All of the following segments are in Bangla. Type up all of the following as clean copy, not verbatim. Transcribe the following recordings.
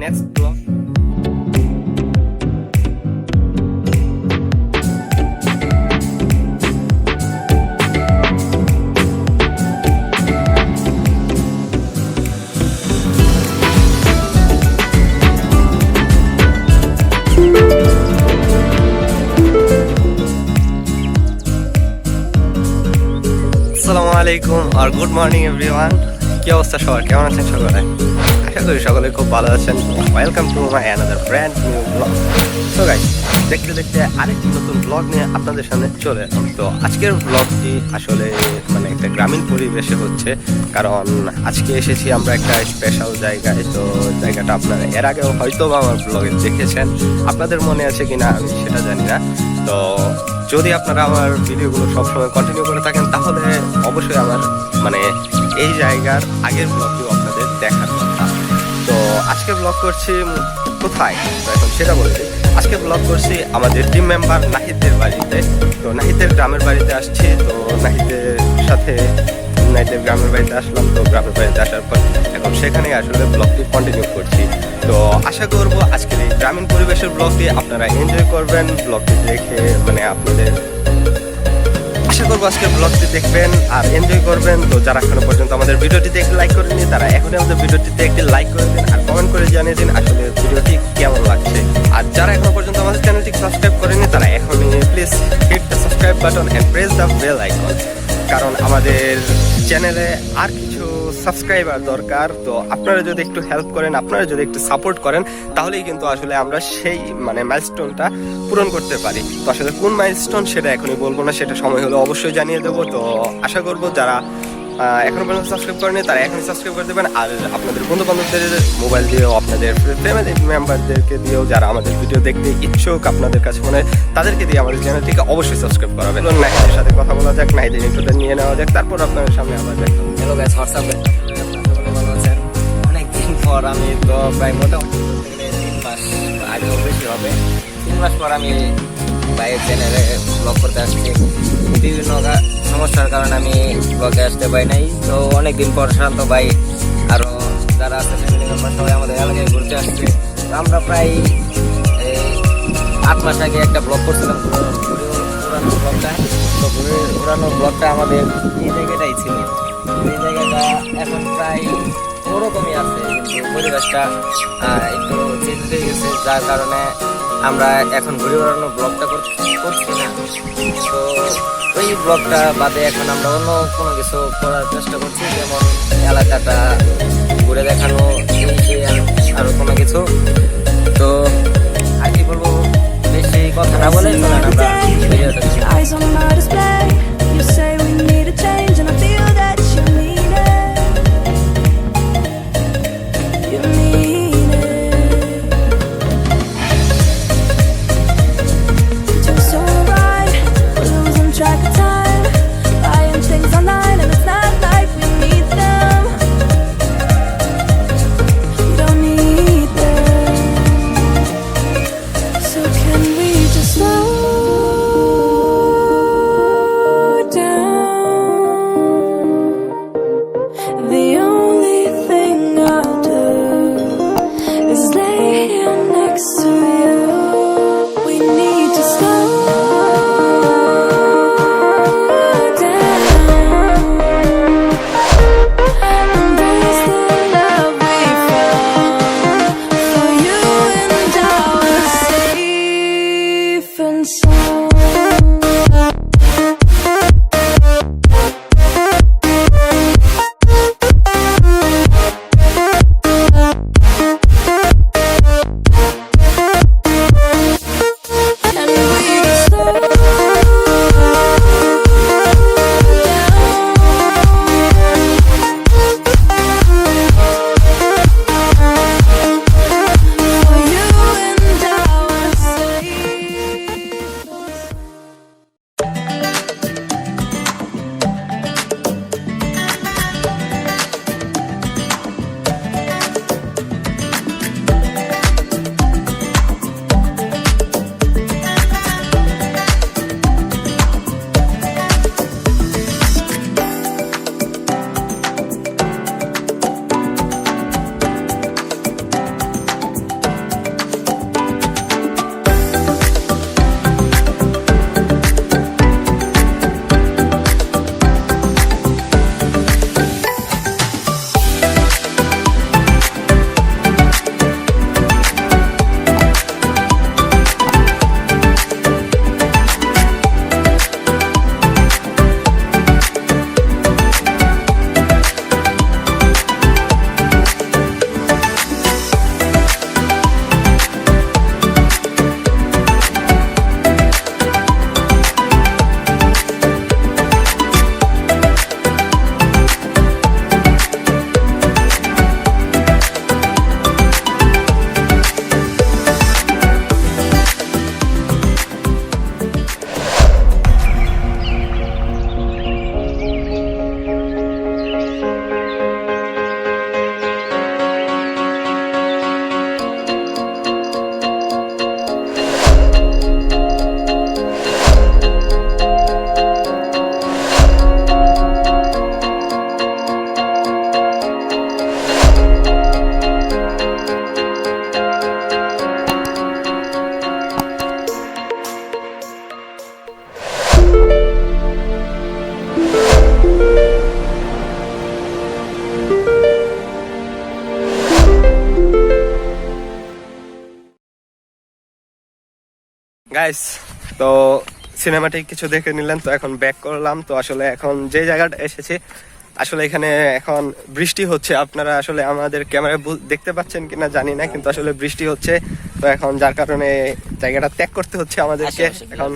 next vlog. আসসালামু আলাইকুম আর গুড মর্নিং এভরিওয়ান। কি অবস্থা সবার, কেমন আছেন সকলে? আশা করি সকলে খুব ভালো আছেন। Welcome to my another brand new blog. So guys, দেখতে দেখতে আরেকটি নতুন ব্লগ নিয়ে আপনাদের সামনে চলে এলাম। তো আজকের ব্লগটি আসলে একটা গ্রামীণ পরিবেশে হচ্ছে, কারণ আজকে এসেছি আমরা একটা স্পেশাল জায়গায়। তো জায়গাটা আপনারা এর আগেও হয়তো বা আমার ব্লগে দেখেছেন, আপনাদের মনে আছে কিনা আমি সেটা জানি না। তো যদি আপনারা আমার ভিডিওগুলো সবসময় কন্টিনিউ করে থাকেন তাহলে অবশ্যই আমার এই জায়গার আগের ব্লগটিও আপনাদের দেখার কথা। তো আজকে ব্লগ করছি কোথায়, তো এখন সেটা বলে দিই। আজকে ব্লগ করছি আমাদের টিম মেম্বার নাহিদের বাড়িতে। তো নাহিদের গ্রামের বাড়িতে আসছি। তো নাহিদের সাথে নাহিদের গ্রামের বাড়িতে আসলাম। তো গ্রামের বাড়িতে আসার পর এখন সেখানে আসলে ব্লগটি কন্টিনিউ করছি। তো আশা করবো আজকের এই গ্রামীণ পরিবেশের ব্লগটি আপনারা এনজয় করবেন। ব্লগটি দেখে আপনাদের আশা করবো আজকের ব্লগটি দেখবেন আর এনজয় করবেন। তো যারা এখনো পর্যন্ত আমাদের ভিডিওটিতে একটি লাইক করেননি তারা এখনই আমাদের ভিডিওটিতে একটি লাইক করে দিন আর কমেন্ট করে জানিয়ে দিন আসলে ভিডিওটি কেমন লাগছে। আর যারা এখনো পর্যন্ত আমাদের চ্যানেলটি সাবস্ক্রাইব করেনি তারা এখনই please hit the subscribe button and press the bell icon, কারণ আমাদের চ্যানেলে আর কিছু সাবস্ক্রাইবার দরকার। তো আপনারা যদি একটু হেল্প করেন, আপনারা যদি একটু সাপোর্ট করেন তাহলেই কিন্তু আসলে আমরা সেই মাইলস্টোনটা পূরণ করতে পারি। তো আসলে কোন মাইলস্টোন সেটা এখনই বলবো না, সেটা সময় হলে অবশ্যই জানিয়ে দেবো। তো আশা করবো যারা এখনো পর্যন্ত সাবস্ক্রাইব করেনি তারা এখনই সাবস্ক্রাইব করে দেবেন। আর আপনাদের বন্ধু বান্ধবদের মোবাইল দিয়েও, আপনাদের ফ্যামিলি মেম্বারদেরকে দিয়েও যারা আমাদের ভিডিও দেখতে ইচ্ছুক আপনাদের কাছে মনে হয় তাদেরকে দিয়ে আমাদের চ্যানেলটিকে অবশ্যই সাবস্ক্রাইব করাবেন। নাহিদের সাথে কথা বলা যাক, নাহিদের ইন্ট্রোটা নিয়ে নেওয়া যাক, তারপর আপনাদের সামনে আবার দেখা। হ্যালো গাইস, হোয়াটসঅ্যাপ, ভালো আছেন? অনেকদিন পর আমি তো প্রায় মোটামুটি 3 মাস আগেও বেশি হবে, 3 মাস পর আমি ভাইয়ের চ্যানেলে ব্লগ করতে আসছি। বিভিন্ন সমস্যার কারণে আমি ব্লগে আসতে পারি নাই। তো অনেকদিন পর শান্ত ভাই আরও যারা আছে ফ্যামিলি মেম্বার সবাই আমাদের এলাকায় ঘুরতে আসছে। তো আমরা প্রায় 8 মাস আগে একটা ব্লগ করছিলাম, পুরানো ব্লগটা। তো পুরানো ব্লগটা আমাদের এই জায়গাটাই ছিল। এই জায়গাটা এখন প্রায় ওরকমই আছে, কিন্তু পরিবেশটা একটু চেঞ্জ হয়ে গেছে, যার কারণে আমরা এখন ঘুরে বেড়ানো ব্লগটা করছি না। তো ওই ব্লগটা বাদে এখন আমরা অন্য কোনো কিছু করার চেষ্টা করছি, যেমন এলাকাটা ঘুরে দেখানো, আরো কোনো কিছু। তো আর কি বলবো, বেশি কথা না বলে চলেন আমরা ভিডিওটা দেখি। গাইস, তো সিনেমাটিক কিছু দেখে নিলেন, তো এখন ব্যাক করলাম। তো আসলে এখন যে জায়গাটা এসেছি, আসলে এখানে এখন বৃষ্টি হচ্ছে। আপনারা আসলে আমাদের ক্যামেরায় দেখতে পাচ্ছেন কিনা জানি না, কিন্তু আসলে বৃষ্টি হচ্ছে। তো এখন যার কারণে জায়গাটা ত্যাগ করতে হচ্ছে আমাদেরকে। এখন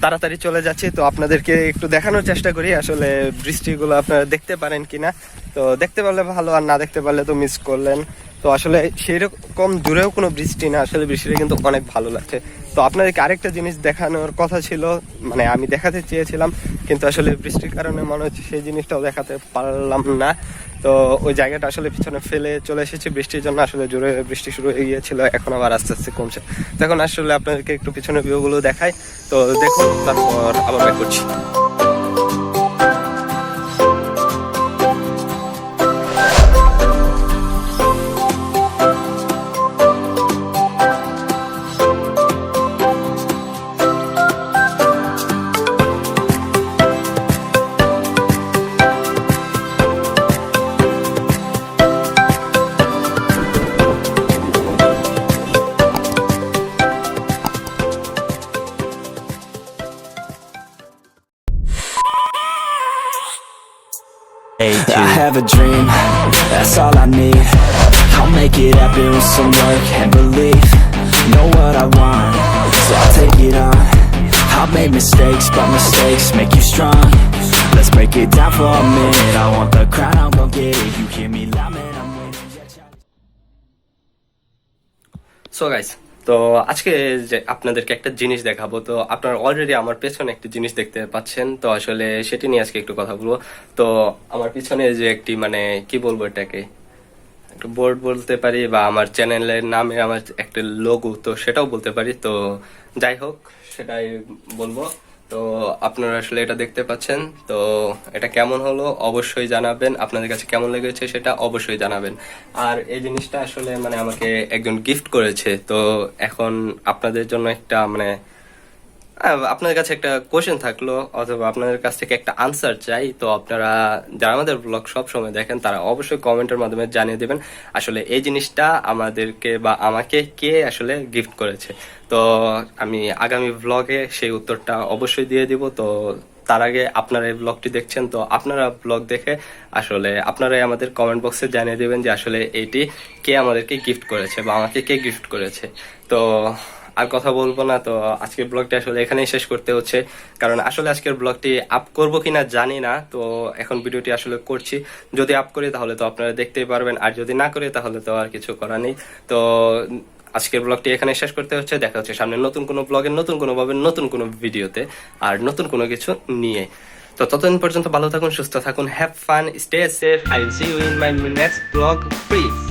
তাড়াতাড়ি চলে যাচ্ছি। তো আপনাদেরকে একটু দেখানোর চেষ্টা করি আসলে বৃষ্টিগুলো আপনারা দেখতে পারেন কিনা। তো দেখতে পারলে ভালো, আর না দেখতে পারলে তো মিস করলেন। তো আসলে সেইরকম দূরেও কোনো বৃষ্টি না, আসলে বৃষ্টিটা কিন্তু অনেক ভালো লাগছে। তো আপনাদেরকে আরেকটা জিনিস দেখানোর কথা ছিল, মানে আমি দেখাতে চেয়েছিলাম, কিন্তু আসলে বৃষ্টির কারণে মনে হচ্ছে সেই জিনিসটাও দেখাতে পারলাম না। তো ওই জায়গাটা আসলে পিছনে ফেলে চলে এসেছি বৃষ্টির জন্য। আসলে জোরে বৃষ্টি শুরু হয়ে গিয়েছিল, এখন আবার আস্তে আস্তে কমছে। তখন আসলে আপনাদেরকে একটু পিছনের ভিউগুলো দেখাই। তো দেখুন, তারপর আবার ব্যাক করছি। I have a dream, that's all I need. I'll make it happen with some work and belief. Know what I want, so I'll take it on. I've made mistakes, but mistakes make you strong. Let's break it down for a minute. I want the crown, I'm gon' get it. You hear me loud, man, I'm winning. So guys, তো আজকে যে আপনাদেরকে একটা জিনিস দেখাবো। তো আপনারা অলরেডি আমার পেছনে একটা জিনিস দেখতে পাচ্ছেন, তো আসলে সেটি নিয়ে আজকে একটু কথা বলবো। তো আমার পিছনে যে একটি, মানে কি বলবো, এটাকে একটা বোর্ড বলতে পারি, বা আমার চ্যানেলের নামে আমার একটা লোগো, তো সেটাও বলতে পারি। তো যাই হোক, সেটাই বলবো। তো আপনারা আসলে এটা দেখতে পাচ্ছেন, তো এটা কেমন হলো অবশ্যই জানাবেন। আপনাদের কাছে কেমন লেগেছে সেটা অবশ্যই জানাবেন। আর এই জিনিসটা আসলে মানে আমাকে একজন গিফট করেছে। তো এখন আপনাদের জন্য একটা, মানে আপনাদের কাছে একটা কোশ্চেন থাকলো, অথবা আপনাদের কাছ থেকে একটা আনসার চাই। তো আপনারা যারা আমাদের ব্লগ সব সময় দেখেন, তারা অবশ্যই কমেন্টের মাধ্যমে জানিয়ে দেবেন আসলে এই জিনিসটা আমাদেরকে বা আমাকে কে আসলে গিফট করেছে। তো আমি আগামী ব্লগে সেই উত্তরটা অবশ্যই দিয়ে দিব। তো তার আগে আপনারা এই ব্লগটি দেখছেন, তো আপনারা ব্লগ দেখে আসলে আপনারাই আমাদের কমেন্ট বক্সে জানিয়ে দেবেন যে আসলে এইটি কে আমাদেরকে গিফট করেছে বা আমাকে কে গিফট করেছে। তো আর কথা বলবো না, তো আজকের ব্লগটি আসলে এখানেই শেষ করতে হচ্ছে, কারণ আসলে আজকের ব্লগটি আপ করবো কিনা জানি না। তো এখন ভিডিওটি আসলে করছি, যদি আপ করি তাহলে তো আপনারা দেখতেই পারবেন, আর যদি না করি তাহলে তো আর কিছু করার নেই। তো আজকের ব্লগটি এখানে শেষ করতে হচ্ছে। দেখা হচ্ছে সামনে নতুন কোনো ব্লগে, নতুন কোনো ভাবে, নতুন কোনো ভিডিওতে, আর নতুন কোনো কিছু নিয়ে। তো ততদিন পর্যন্ত ভালো থাকুন, সুস্থ থাকুন, have fun, stay safe. I will see you in my next blog, please.